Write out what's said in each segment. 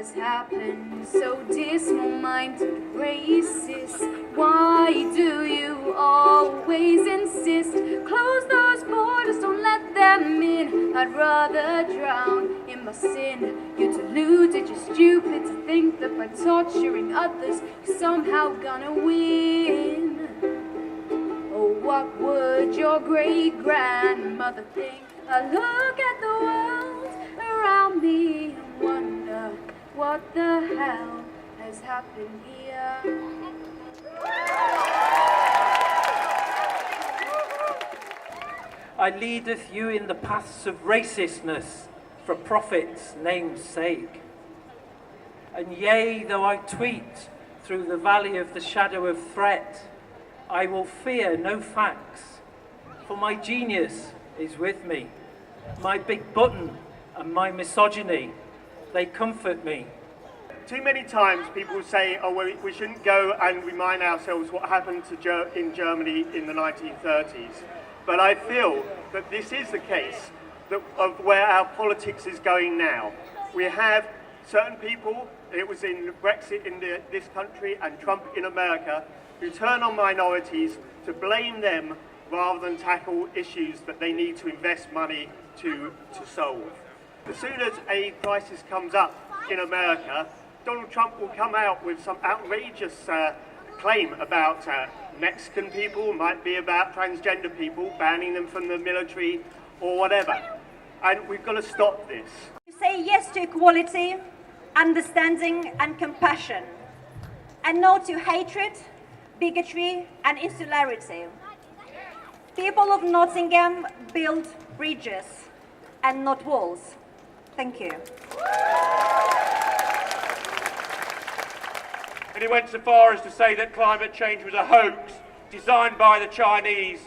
has happened? So dismal-minded racists, why do you always insist? Close those borders, don't let them in. I'd rather drown in my sin. You're deluded, you're stupid to think that by torturing others you're somehow gonna win. Oh, what would your great-grandmother think? I look at the world around me and wonder what the hell has happened here. I leadeth you in the paths of racistness for profit's name's sake. And yea, though I tweet through the valley of the shadow of threat, I will fear no facts, for my genius is with me. My big button and my misogyny, they comfort me. Too many times people say, oh, we shouldn't go and remind ourselves what happened in Germany in the 1930s. But I feel that this is the case of where our politics is going now. We have certain people, it was in Brexit in this country and Trump in America, who turn on minorities to blame them rather than tackle issues that they need to invest money to solve. As soon as a crisis comes up in America, Donald Trump will come out with some outrageous claim about Mexican people, might be about transgender people, banning them from the military or whatever. And we've got to stop this. Say yes to equality, understanding and compassion, and no to hatred, bigotry and insularity. People of Nottingham build bridges and not walls. Thank you. And he went so far as to say that climate change was a hoax designed by the Chinese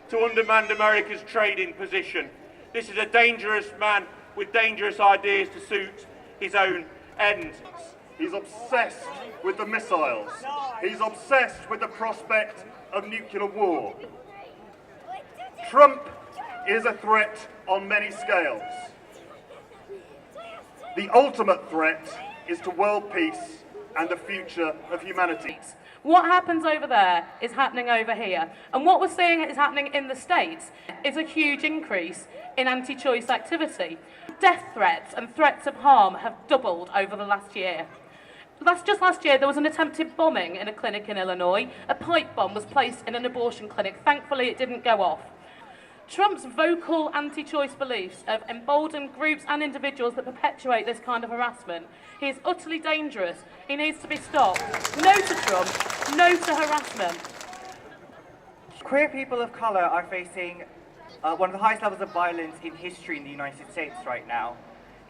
to undermine America's trading position. This is a dangerous man with dangerous ideas to suit his own ends. He's obsessed with the missiles. He's obsessed with the prospect of nuclear war. Trump is a threat on many scales. The ultimate threat is to world peace and the future of humanity. What happens over there is happening over here. And what we're seeing is happening in the States is a huge increase in anti-choice activity. Death threats and threats of harm have doubled over the last year. Just last year, there was an attempted bombing in a clinic in Illinois. A pipe bomb was placed in an abortion clinic. Thankfully, it didn't go off. Trump's vocal anti-choice beliefs have emboldened groups and individuals that perpetuate this kind of harassment. He is utterly dangerous. He needs to be stopped. No to Trump, no to harassment. Queer people of colour are facing one of the highest levels of violence in history in the United States right now.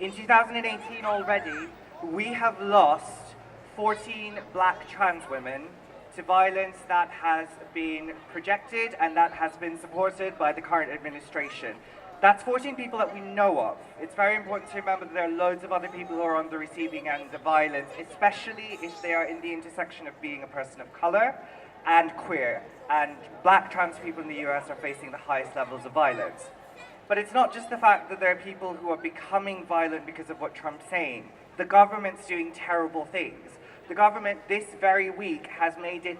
In 2018 already, we have lost 14 black trans women to violence that has been projected and that has been supported by the current administration. That's 14 people that we know of. It's very important to remember that there are loads of other people who are on the receiving end of violence, especially if they are in the intersection of being a person of colour and queer. And black trans people in the US are facing the highest levels of violence. But it's not just the fact that there are people who are becoming violent because of what Trump's saying. The government's doing terrible things. The government this very week has made it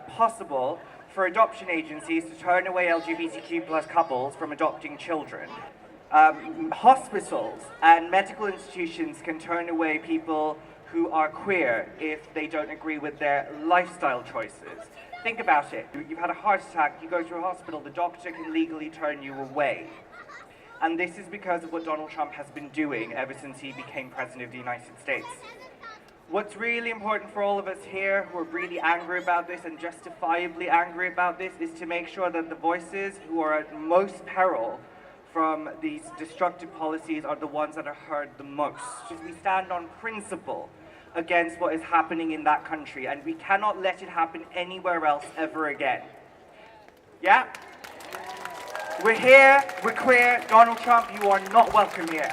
possible for adoption agencies to turn away LGBTQ plus couples from adopting children. Hospitals and medical institutions can turn away people who are queer if they don't agree with their lifestyle choices. Think about it. You've had a heart attack, you go to a hospital, the doctor can legally turn you away. And this is because of what Donald Trump has been doing ever since he became president of the United States. What's really important for all of us here who are really angry about this and justifiably angry about this is to make sure that the voices who are at most peril from these destructive policies are the ones that are heard the most. We stand on principle against what is happening in that country, and we cannot let it happen anywhere else ever again. Yeah? We're here, we're queer. Donald Trump, you are not welcome here.